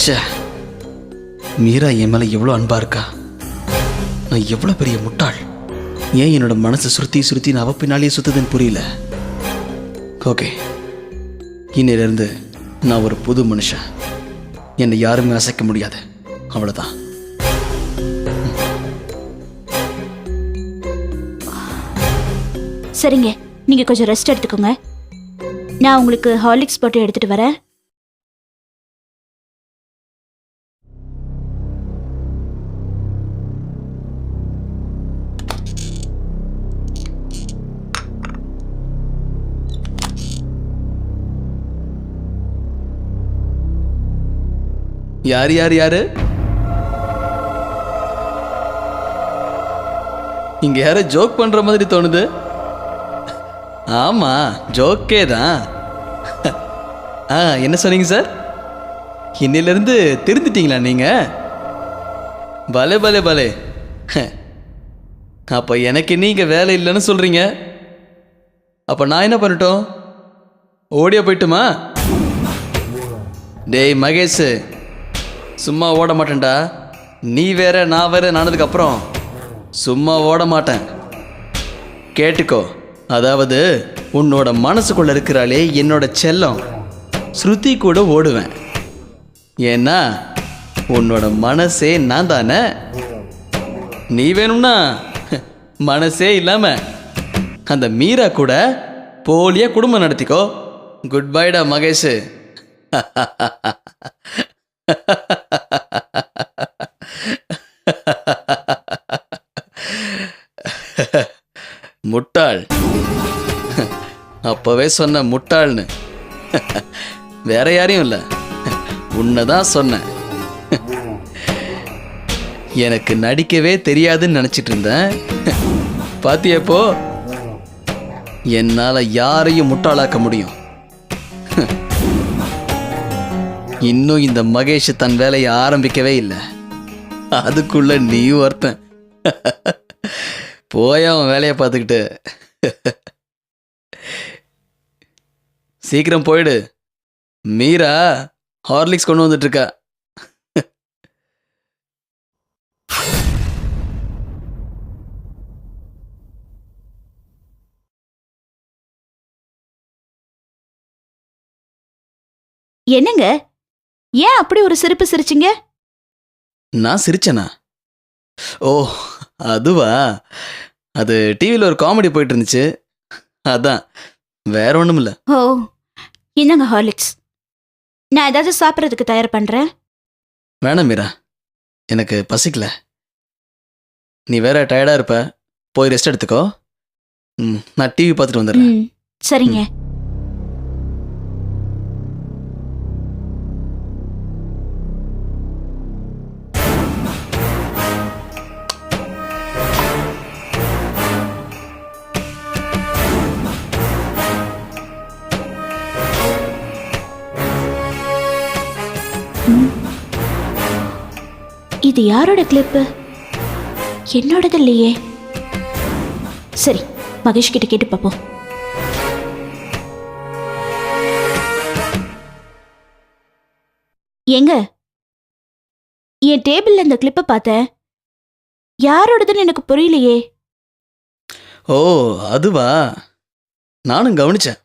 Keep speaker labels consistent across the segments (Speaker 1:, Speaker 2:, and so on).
Speaker 1: ச்சே, மீரா என் மேலே எவ்வளோ அன்பா இருக்கா. நான் எவ்வளோ பெரிய முட்டாள். ஏன் என்னோட மனசை சுருத்தி சுருத்தி நான் அவ பின்னாலேயே சுத்துதுன்னு புரியல. ஓகே, இன்னிலிருந்து நான் ஒரு புது மனுஷன். என்னை யாருமே அசைக்க முடியாது. அவ்வளோதான்.
Speaker 2: சரிங்க, நீங்க கொஞ்சம் ரெஸ்ட் எடுத்துக்கோங்க. நான் உங்களுக்கு ஹார்லிக்ஸ் போட்டு எடுத்துட்டு வரேன்.
Speaker 1: யார் யார் யாரு இங்க? யார ஜோக் பண்ற மாதிரி தோணுது. ஆமா, ஜோக்கே தான். என்ன சொன்னீங்க சார்? இன்னிலிருந்து திருந்துட்டீங்களா நீங்க? பலே பலே பலே. அப்ப எனக்கு நீங்க வேலை இல்லைன்னு சொல்றீங்க. அப்ப நான் என்ன பண்ணட்டும்? ஓடியா போயிட்டுமா? டேய் மகேஷ், சும்மா ஓட மாட்டேன்டா. நீ வேற நான் வேற நானதுக்கு அப்புறம் சும்மா ஓட மாட்டேன். கேட்டுக்கோ. அதாவது உன்னோட மனசுக்குள்ள இருக்கிறாளே என்னோட செல்லம் ஸ்ருதி கூட ஓடுவேன். ஏன்னா உன்னோட மனசே நான் தானே. நீ வேணும்னா மனசே இல்லாம அந்த மீரா கூட போலியா குடும்பம் நடத்திக்கோ. குட் பைடா மகேஷ். முட்டாள். அப்பவே சொன்ன முட்டாள்னு. வேற யாரையும் இல்லை, உன்னதான் சொன்னேன். எனக்கு நடிக்கவே தெரியாதுன்னு நினைச்சிட்டு இருந்தேன். பாத்தியப்போ என்னால யாரையும் முட்டாளாக்க முடியும். இன்னும் இந்த மகேஷ் தன் வேலையை ஆரம்பிக்கவே இல்லை. அதுக்குள்ள நீ ஒருத்தன். போய் அவன் வேலையை பார்த்துக்கிட்டு சீக்கிரம் போயிடு. மீரா ஹார்லிக்ஸ் கொண்டு வந்துட்டு இருக்கா.
Speaker 2: என்னங்க, ஏன் அப்படி ஒரு சிரிப்பு சிரிச்சிங்க?
Speaker 1: நான் சிரிச்சேனா? ஓ, அதுவா? அது டிவியில் ஒரு காமெடி போயிட்டு இருந்துச்சு, அதான். வேற ஒன்றும் இல்லை.
Speaker 2: ஓ, என்னங்க ஹார்லிக்ஸ். நான் ஏதாவது சாப்பிட்றதுக்கு தயார் பண்ணுறேன்.
Speaker 1: வேணாம் மீரா, எனக்கு பசிக்கல. நீ வேற டயர்டாக இருப்ப, போய் ரெஸ்ட் எடுத்துக்கோ. நான் டிவி பார்த்துட்டு வந்துடுறேன்.
Speaker 2: சரிங்க. இது யாரோட கிளிப்பு? என்னோடது இல்லையே. சரி, மகேஷ் கிட்ட கேட்டு பார்ப்போம். ஏங்க, என் டேபிள்ல இந்த கிளிப்பை பார்த்தேன். யாரோடதுன்னு எனக்கு புரியலையே.
Speaker 1: ஓ, அதுவா? நானும் கவனிச்சேன்.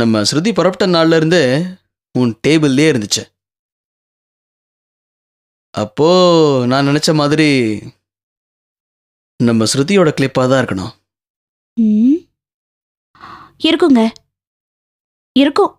Speaker 1: நம்ம ஸ்ருதி புறப்பட்ட நாள்ல இருந்து உன் டேபிள்லேயே இருந்துச்சு. அப்போ நான் நினைச்ச மாதிரி நம்ம ஸ்ருதியோட கிளிப்பாக தான் இருக்கணும்.
Speaker 2: இருக்குங்க, இருக்கும்.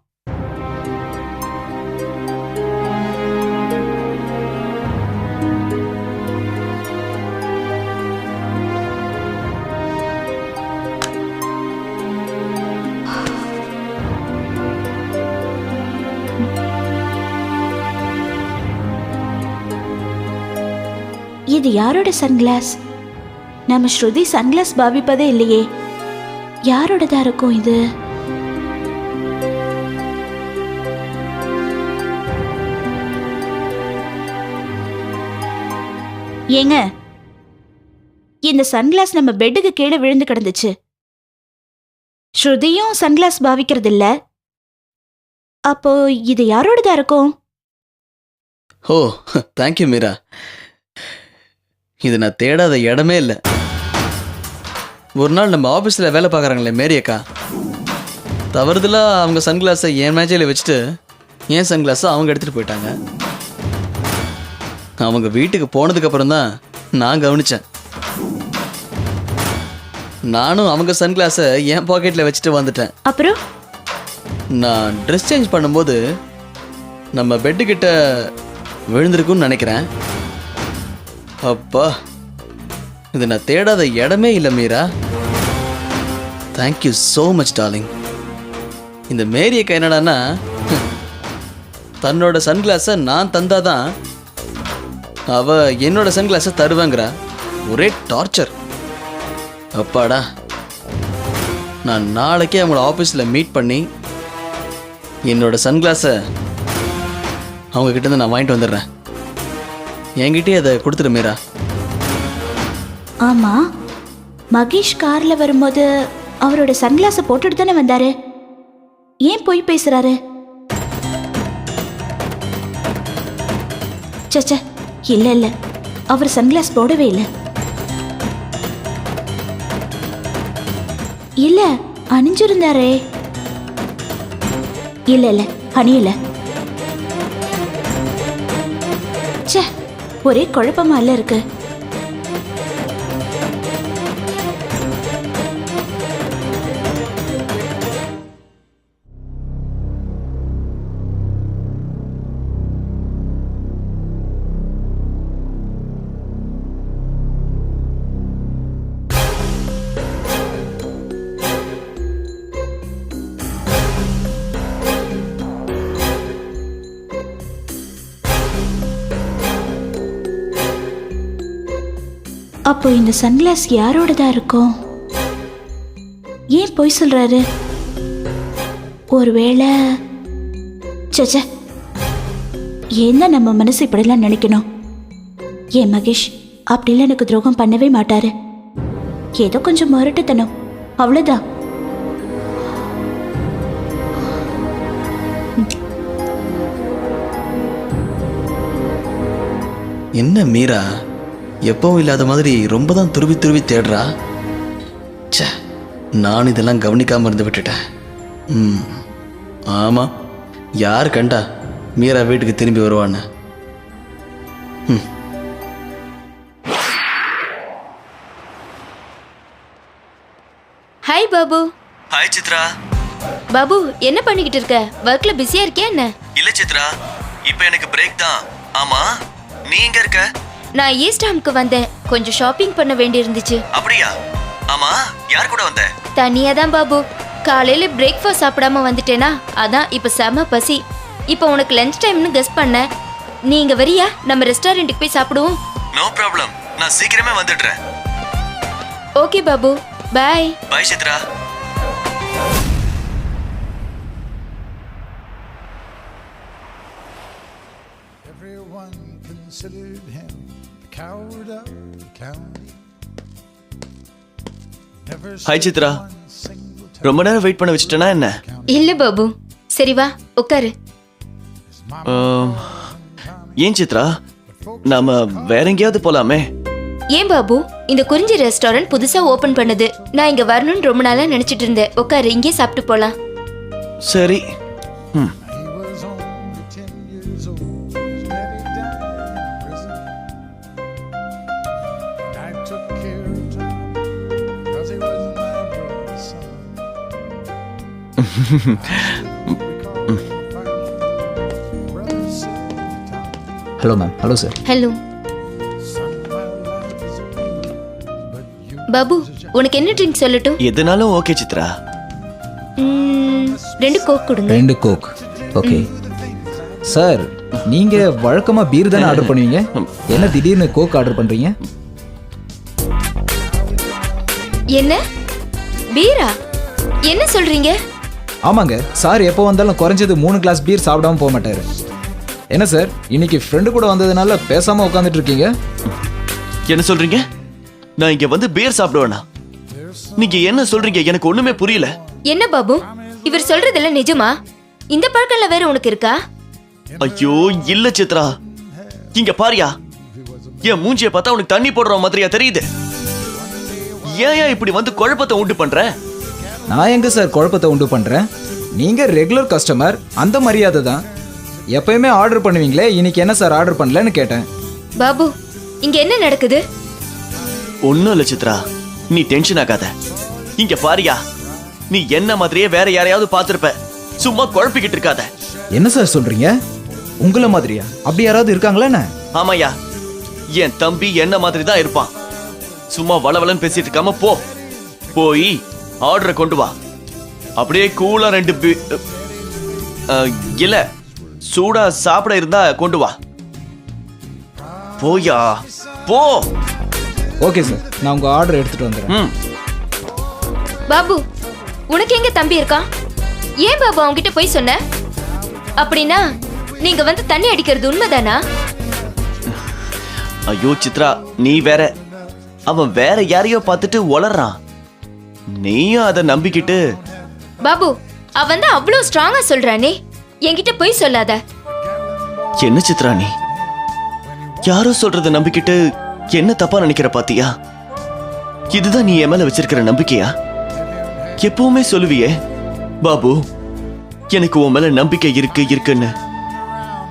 Speaker 2: இது யாரோட சன்கிளாஸ்? நம்ம ஸ்ருதி சன்கிளாஸ் பாவிப்பதே இல்லையே. யாரோடதா இருக்கும் இது? ஏங்க, இந்த சன்கிளாஸ் நம்ம பெட்டுக்கு கீழே விழுந்து கிடந்துச்சு. ஸ்ருதியும் சன்கிளாஸ் பாவிக்கிறது இல்ல. அப்போ இது யாரோடதா இருக்கும்?
Speaker 1: ஓ தேங்க்யூ மீரா. இது நான் தேடாத இடமே இல்லை. ஒரு நாள் நம்ம ஆஃபீஸில் வேலை பார்க்குறாங்களே மேரி அக்கா, தவறுதலாக அவங்க சன்கிளாஸை என் மேஜையில் வச்சுட்டு என் சன்கிளாஸை அவங்க எடுத்துகிட்டு போயிட்டாங்க. அவங்க வீட்டுக்கு போனதுக்கப்புறம் தான் நான் கவனித்தேன். நானும் அவங்க சன்கிளாஸை என் பாக்கெட்டில் வச்சுட்டு வந்துட்டேன்.
Speaker 2: அப்புறம்
Speaker 1: நான் ட்ரெஸ் சேஞ்ச் பண்ணும்போது நம்ம பெட்டுக்கிட்ட விழுந்திருக்குன்னு நினைக்கிறேன். அப்பா, இது நான் தேடாத இடமே இல்லை Meera. Thank you so much darling. இந்த மேரி அக்கா என்னடான்னா, தன்னோட சன்கிளாஸை நான் தந்தாதான் அவ என்னோட சன்கிளாஸை தருவேங்கிறா. ஒரே டார்ச்சர். அப்பாடா, நான் நாளைக்கே அவங்கள ஆஃபீஸில் மீட் பண்ணி என்னோட சன்கிளாஸை அவங்கக்கிட்டேருந்து நான் வாங்கிட்டு வந்துடுறேன். என்கிட்டயே அதை கொடுத்துரு மீரா.
Speaker 2: ஆமா, மகேஷ் கார்ல வரும்போது அவரோட சன்கிளாஸை போட்டுட்டு தானே வந்தாரு. ஏன் போய் பேசுறாரு? சச்ச, இல்ல இல்ல, அவர் சன்கிளாஸ் போடவே இல்லை. இல்ல, அணிஞ்சிருந்தாரே. இல்ல இல்ல, அணியல. ச்சே, ஒரே குழப்பமா இல்ல இருக்கு. அப்போ இந்த சன்கிளாஸ் யாரோடதா இருக்கும்? ஏன் பொய் சொல்றாரு? ஒருவேளை சச்ச, என்ன நம்ம மனசு இப்படிலாம் நினைக்கணும்? ஏன் மகேஷ் அப்படிலாம் எனக்கு துரோகம் பண்ணவே மாட்டாரு. ஏதோ கொஞ்சம் முரட்டுத்தனம், அவ்வளவுதான்.
Speaker 1: என்ன மீரா, எப்பவும் இல்லாத மாதிரி ரொம்ப தான் துருவி துருவி தேடுறா. ச்சே, நான் இதெல்லாம் கவனிக்காமல் இருந்து விட்டுட்டேன். ஆமாம், யார் கண்டா மீரா வீட்டுக்கு திரும்பி வருவான்னு.
Speaker 3: ஹாய் பாபு.
Speaker 1: ஹாய் சித்ரா.
Speaker 3: பாபு, என்ன பண்ணிக்கிட்டு இருக்க? ஒர்க்ல பிஸியா இருக்கியா என்ன?
Speaker 1: இல்ல சித்ரா, இப்போ எனக்கு பிரேக் தான். ஆமா, நீ எங்க இருக்க?
Speaker 3: நான் ஈஸ்ட் ஹாம்க்கு வந்தேன். கொஞ்சம் ஷாப்பிங் பண்ண வேண்டி இருந்துச்சு.
Speaker 1: அப்படியா? ஆமா, யார் கூட வந்த?
Speaker 3: தனியா தான் பாபு. காலையில பிரேக்ஃபாஸ்ட் சாப்பிடாம வந்துட்டேனா, அதான் இப்ப செம பசி. இப்போ உனக்கு லஞ்ச் டைம்னு கெஸ் பண்ண. நீ இங்க வரியா? நம்ம ரெஸ்டாரண்ட்டுக்கு போய் சாப்பிடுவோம்.
Speaker 1: நோ ப்ராப்ளம், நான் சீக்கிரமே வந்துடுறேன்.
Speaker 3: Okay Babu, bye.
Speaker 1: Bye Chitra.
Speaker 4: Everyone considered him the coward of the county. Never
Speaker 5: hi Chitra,
Speaker 4: one single time
Speaker 5: ரொம்ப நேரம் வெயிட் பண்ண வச்சுட்டேனா என்ன?
Speaker 3: இல்ல பாபு, சரி வா உட்காரு.
Speaker 4: his mama
Speaker 5: ஏன் சித்ரா, நாம வேற எங்கேயாவது போலாமே?
Speaker 3: ஏன் பாபு, இந்த குறிஞ்சி ரெஸ்டாரண்ட் புதுசா ஓபன் பண்ணுது. நான் இங்க வரணும்னு ரொம்ப நாளா நினைச்சிட்டு இருந்தேன். உட்காரு, இங்கே சாப்பிட்டு போலாம்.
Speaker 5: சரி.
Speaker 4: he was only 10 years old. His daddy died in prison. And I took care of Tom because he was my brother's son.
Speaker 6: Hello ma'am. Hello sir.
Speaker 3: Hello Babu, உனக்கு என்ன ட்ரிங்க் சொல்லட்டும்?
Speaker 5: எதுனாலும் ஓகே சித்ரா.
Speaker 3: 2 கோக் கொடுங்க.
Speaker 6: 2 கோக். Okay sir. நீங்க வழக்கமா beer தானே order பண்ணுவீங்க, என்ன திடீர்னு கோக் ஆர்டர் பண்றீங்க?
Speaker 3: என்ன பீரா? என்ன சொல்றீங்க?
Speaker 6: ஆமாங்க சார், எப்போ வந்தாலும் குறைஞ்சது 3 கிளாஸ் பீர் சாப்பிடாம போக மாட்டாரு. என்ன சார், இன்னைக்கு ஃப்ரெண்டு கூட வந்ததுனால பேசாம உட்காந்துட்டு இருக்கீங்க?
Speaker 5: என்ன சொல்றீங்க? நான் இங்க வந்து பீர் சாப்பிடுவேனா? நீங்க என்ன சொல்றீங்க? எனக்கு ஒண்ணுமே புரியல.
Speaker 3: என்ன பாபு, இவர் சொல்றதெல்லாம் நிஜமா? இந்த பழக்கம்ல வேற உனக்கு இருக்கா?
Speaker 5: ஐயோ இல்ல சித்ரா, இங்க பாரியா, என் மூஞ்சிய பார்த்தா உனக்கு தண்ணி போடுற மாதிரியா தெரியுது? ஏன் இப்படி வந்து குழப்பத்தை உண்டு பண்ற?
Speaker 6: நான் எங்க சார் குழப்பத்தை உண்டு பண்றேன்? நீங்க ரெகுலர் கஸ்டமர், அந்த மரியாதை தான். எப்பயுமே ஆர்டர் பண்ணுவீங்களே, இன்னைக்கு என்ன சார் ஆர்டர் பண்ணலன்னு கேட்டேன்.
Speaker 3: பாபு, இங்க என்ன நடக்குது?
Speaker 5: ஒண்ணும் இல்ல சித்ரா, நீ டென்ஷன் ஆகாத. இங்க பாரியா, நீ என்ன மாதிரியே வேற யாரையாவது பார்த்திருப்ப. சும்மா குழப்பிக்கிட்டு இருக்காத.
Speaker 6: என்ன சார் சொல்றீங்க? உங்களை மாதிரியா? அப்படி யாராவது இருக்காங்களா என்ன?
Speaker 5: ஆமாயா, என் தம்பி என்ன மாதிரி தான் இருப்பான். சும்மா வளவலன்னு பேசிட்டு இருக்காம போ, போய் ஆர்டரை கொண்டு வா. அப்படியே கூலா 2 இல்ல சூடா சாப்பிட இருந்தா கொண்டு வா. போயா போ.
Speaker 6: ஓகே சார், நான் உங்க ஆர்டர் எடுத்துட்டு வந்துடுறேன்.
Speaker 5: ம்.
Speaker 3: பாபு, உனக்கு எங்க தம்பி இருக்கான்? ஏன் பாபு அவன்கிட்ட போய் சொன்ன? அப்படின்னா நீங்க வந்து தண்ணி அடிக்கிறது உண்மைதானா?
Speaker 5: ஐயோ சித்ரா, நீ வேற. அவன் வேற யாரையோ பார்த்துட்டு உளறான். நீயும் அதை நம்பிக்கிட்டு.
Speaker 3: பாபு, அவன் தான் அவ்வளவு ஸ்ட்ராங்கா சொல்றானே, என்கிட்ட போய் சொல்லாத.
Speaker 5: என்ன சித்ரா நீ யாரோ சொல்றத நம்பிக்கிட்டு என்ன தப்பா நினைக்கிற பாத்தியா? இதுதான் நீ என் மேல வச்சிருக்கிற நம்பிக்கையா? எப்பவுமே சொல்லுவியே, பாபு எனக்கு உன் மேல நம்பிக்கை இருக்குன்னு.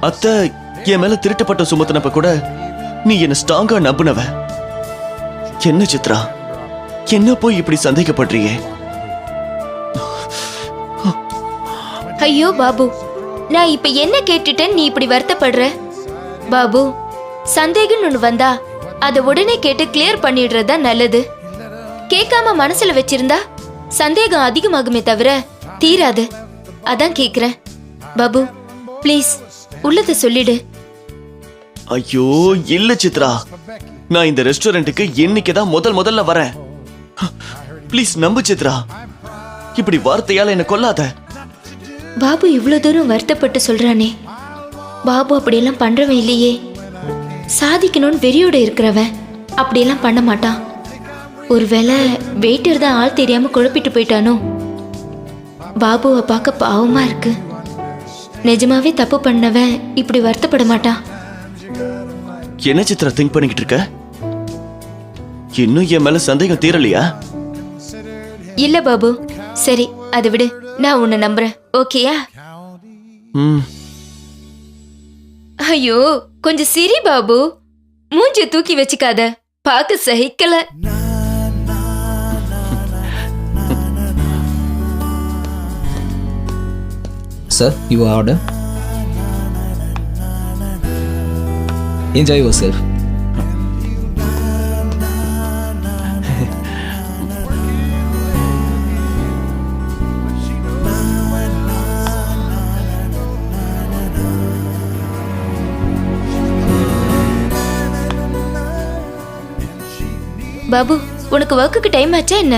Speaker 5: அத்தை என் மேல திருட்டப்பட்ட சுமத்தினப்ப கூட நீ என்ன ஸ்ட்ராங்கா நம்புனவ. என்ன சித்ரா, என்ன போய் இப்படி சந்தேகப்படுறியே?
Speaker 3: ஐயோ பாபு, நான் இப்ப என்ன கேட்டுட்டேன் நீ இப்படி வருத்தப்படுற? பாபு, சந்தேகம் ஒண்ணு வந்தா அதை உடனே கேட்டு கிளியர் பண்ணிடுறது தான் நல்லது. கேட்காம மனசுல வச்சிருந்தா சந்தேகம் அதிகமாகுமே தவிர தீராது. அதான் கேக்குறேன். பாபு ப்ளீஸ் உள்ளத சொல்லிடு.
Speaker 5: ஐயோ இல்ல சித்ரா, நான் இந்த ரெஸ்டாரண்ட்டுக்கு இன்னைக்குதான் முதல்ல வரேன். ப்ளீஸ் நம்பு சித்ரா, இப்படி வார்த்தையால என்ன கொல்லாத.
Speaker 3: பாபு இவ்வளவு தூரம் வருத்தப்பட்டு சொல்றானே, பாபு அப்படியெல்லாம் பண்றவன் இல்லையே. சாதிக்கணும்னு வெறியோட இருக்கிறவன் அப்படியெல்லாம் பண்ண மாட்டான். ஒருவேளை வெயிட்டர் தான் ஆள் தெரியாம குழப்பிட்டு போயிட்டானோ? பாபுவை பார்க்க பாவமா இருக்கு. நிஜமாவே தப்பு பண்ணவன் இப்படி வருத்தப்பட மாட்டான்.
Speaker 5: என்ன சித்ரா திங்க் பண்ணிக்கிட்டு இருக்க? இன்னும் என் மேல சந்தேகம் தீரலையா?
Speaker 3: இல்ல பாபு, சரி அதை விடு, நான் உன்னை நம்புறேன். ஓகேயா?
Speaker 5: ம்.
Speaker 3: ஐயோ கொஞ்சம் சிரி பாபு, மூஞ்சி தூக்கி வச்சுக்காத, பார்க்க சகிக்கல.
Speaker 6: Sir, your order. Enjoy yourself.
Speaker 3: Babu, உனக்கு ஒர்க்குக்கு டைம் ஆச்சா என்ன?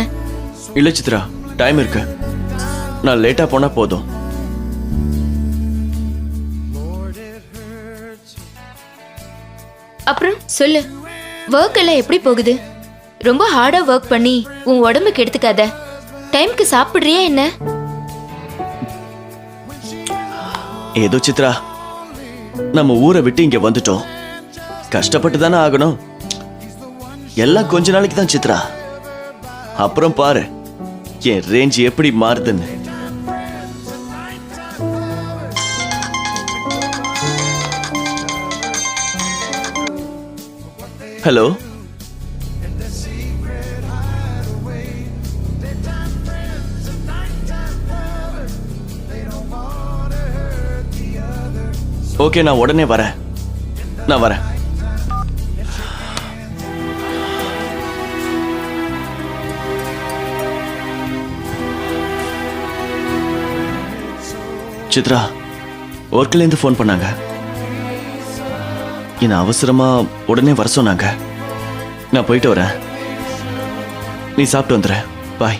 Speaker 5: இல்ல சித்ரா, டைம் இருக்கு. நான் லேட்டா போனா போதும்.
Speaker 3: அப்புறம் சொல்லு, ஒர்க் எல்லாம் எப்படி போகுது? ரொம்ப ஹார்டா ஒர்க் பண்ணி உன் உடம்புக்கு எடுத்துக்காத. டைம்க்கு சாப்பிடுறியா என்ன?
Speaker 5: ஏதோ சித்ரா, நம்ம ஊரை விட்டு இங்க வந்துட்டோம். கஷ்டப்பட்டு தானே ஆகணும். எல்லாம் கொஞ்ச நாளைக்கு தான் சித்ரா. அப்புறம் பாரு என் ரேஞ்ச் எப்படி மாறுதுன்னு. ஹலோ, ஓகே நான் உடனே வரேன். நான் வரேன். சித்ரா, ஒர்க்லேருந்து ஃபோன் பண்ணாங்க. என்ன அவசரமா உடனே வர சொன்னாங்க. நான் போயிட்டு வரேன். நீ சாப்பிட்டு வந்துடுற. பாய்.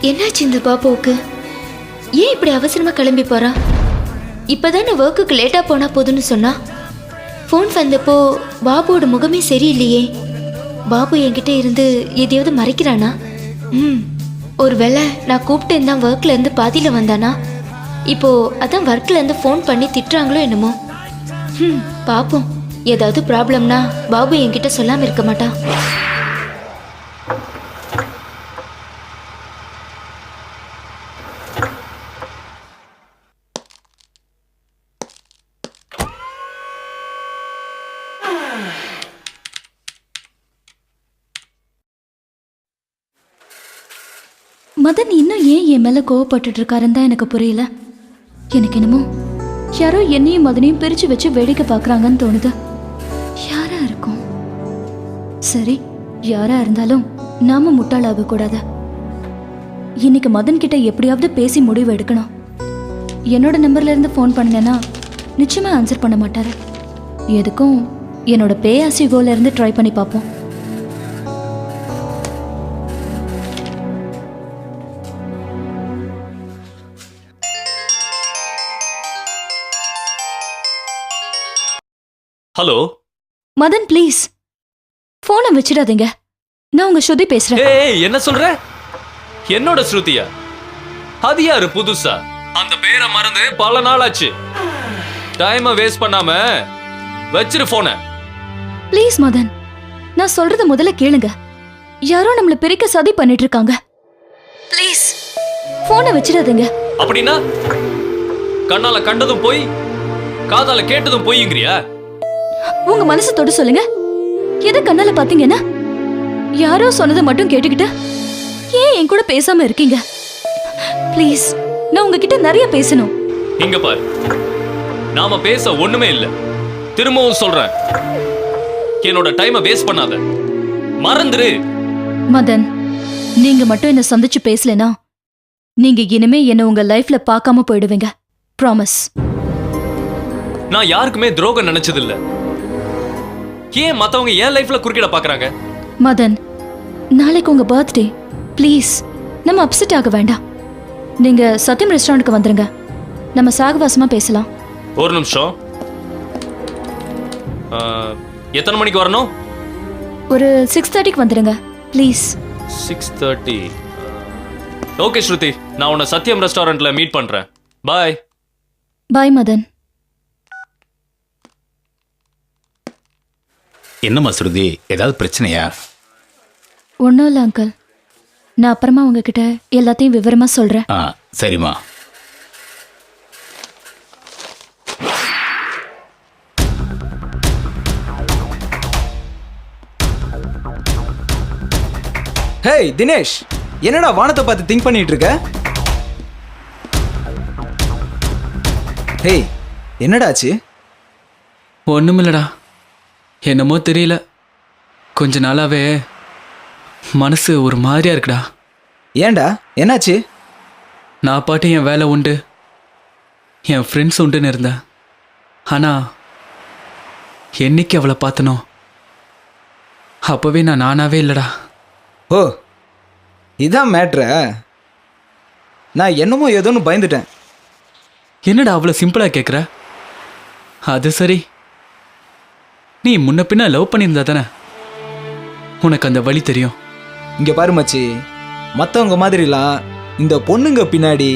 Speaker 3: என்னாச்சு இந்த பாப்புவுக்கு? ஏன் இப்படி அவசரமா கிளம்பி போறான்? இப்பதானே ஒர்க்குக்கு லேட்டா போனா போதுன்னு சொன்னா. ஃபோன் வந்தப்போ பாபுவோட முகமே சரியில்லையே. பாபு என்கிட்ட இருந்து எதையாவது மறைக்கிறானா? ஒருவேளை நான் கூப்பிட்டு தான் ஒர்க்ல இருந்து பாதியில வந்தானா? இப்போ அதான் ஒர்க்ல இருந்து ஃபோன் பண்ணி திட்டுறாங்களோ என்னமோ. பாப்போம். ஏதாவது ப்ராப்ளம்னா பாபு என்கிட்ட சொல்லாம இருக்க மாட்டான்.
Speaker 2: மதன் இன்னும் ஏன் என் மேல கோவப்பட்டுட்டு இருக்காருன்னு தான் எனக்கு புரியல. எனக்கு என்னமோ யாரோ என்னையும் மதனையும் பிரிச்சு வச்சு வேடிக்கை பார்க்கறாங்கன்னு தோணுது. யாரா இருக்கும்? சரி, யாரா இருந்தாலும் நாம முட்டாளாக கூடாது. இன்னைக்கு மதன் கிட்ட எப்படியாவது பேசி முடிவு எடுக்கணும். என்னோட நம்பர்ல இருந்து ஃபோன் பண்ணேன்னா நிச்சயமா ஆன்சர் பண்ண மாட்டாரு. எதுக்கும் என்னோட பே ஆஸ் யூ கோல இருந்து ட்ரை பண்ணி பார்ப்போம்.
Speaker 7: ஹலோ
Speaker 2: மதன் ப்ளீஸ் ஃபோனை வச்சிடாதீங்க. நான் உங்க ஸ்ருதி பேசுறேன்.
Speaker 7: ஏய் என்ன சொல்ற? என்னோட ஸ்ருதியா? அது யாரு புதுசா? அந்த பேரை மறந்து பல நாள் ஆச்சு. டைமை வேஸ்ட் பண்ணாம வச்சிரு போன.
Speaker 2: ப்ளீஸ் மதன், நான் சொல்றத முதல்ல கேளுங்க. யாரோ நம்மள பிரிக்க சதி பண்ணிட்டு இருக்காங்க. ப்ளீஸ் ஃபோனை வச்சிடாதீங்க.
Speaker 7: அப்படின்னா கண்ணால கண்டதும் போய் காதால கேட்டதும் போய்ங்கறியா?
Speaker 2: உங்க மனசு தொட்டு சொல்லுங்க. எதை கண்ணால பாத்தீங்கன்னா யாரோ சொன்னதை மட்டும் கேட்டுக்கிட்டு ஏன் என் கூட பேசாம இருக்கீங்க? ப்ளீஸ், நான் உங்ககிட்ட நிறைய பேசணும்.
Speaker 7: இங்க பாரு, நாம பேச ஒண்ணுமே இல்ல. திரும்பவும் சொல்றேன், என்னோட டைமை வேஸ்ட் பண்ணாத. மறந்துரு.
Speaker 2: மதன், நீங்க மட்டும் என்ன சந்திச்சு பேசலனா நீங்க இனிமே என்ன உங்க லைஃப்ல பார்க்காம போயிடுவீங்க. ப்ராமிஸ்.
Speaker 7: நான் யாருக்குமே துரோகம் நினைச்சது இல்ல. ஏன் மத்தவங்க என் லைஃப்ல குறுக்கிட பாக்குறாங்க?
Speaker 2: மதன், நாளைக்கு உங்க பர்த்டே. ப்ளீஸ் நம்ம அப்செட் ஆக வேண்டாம். நீங்க சத்யம் ரெஸ்டாரண்ட்க்கு வந்துருங்க. நம்ம சாகவாசமா பேசலாம்.
Speaker 7: ஒரு நிமிஷம். எத்தனை மணிக்கு வரணும்?
Speaker 2: ஒரு 6:30க்கு வந்துருங்க ப்ளீஸ்.
Speaker 7: 6:30. ஓகே ஸ்ருதி, நான் உன்னை சத்யம் ரெஸ்டாரண்ட்ல மீட் பண்றேன். பாய்.
Speaker 2: பாய் மதன்.
Speaker 8: என்னம்மா ஸ்ருதி, ஏதாவது பிரச்சனையா?
Speaker 2: ஒன்றும் இல்லை அங்கிள். நான் அப்புறமா உங்ககிட்ட எல்லாத்தையும் விவரமா சொல்றேன்.
Speaker 8: ஆ சரிம்மா.
Speaker 6: ஹேய் தினேஷ், என்னடா வானத்தை பார்த்து திங்க் பண்ணிட்டு இருக்க? ஹேய், என்னடா ஆச்சு?
Speaker 1: ஒன்றுமில்லடா, என்னமோ தெரியல, கொஞ்ச நாளாவே மனசு ஒரு மாதிரியா இருக்குடா.
Speaker 6: ஏன்டா, என்னாச்சு?
Speaker 1: நான் பாட்டு என் வேலை உண்டு, என் ஃப்ரெண்ட்ஸ் உண்டுன்னு இருந்தேன். ஆனால் என்னைக்கு அவளை பார்த்தனோ அப்போவே நான் நானாவே இல்லைடா.
Speaker 6: ஓ, இதான் மேட்ரா? நான் என்னமோ ஏதோன்னு பயந்துட்டேன்.
Speaker 1: என்னடா அவ்வளோ சிம்பிளாக கேட்குற? அது சரி, நீ முன்ன பின்ன லவ் பண்ணியிருந்தா தானே உனக்கு அந்த வழி தெரியும்.
Speaker 6: இங்க பாரு மச்சி, மற்றவங்க மாதிரிலாம் இந்த பொண்ணுங்க பின்னாடி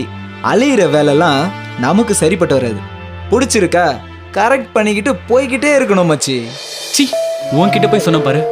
Speaker 6: அலையிற வேலைலாம் நமக்கு சரிப்பட்டு வராது. பிடிச்சிருக்கா கரெக்ட் பண்ணிக்கிட்டு போய்கிட்டே இருக்கணும் மச்சி.
Speaker 1: சி, உன்கிட்ட போய் சொன்ன பாரு,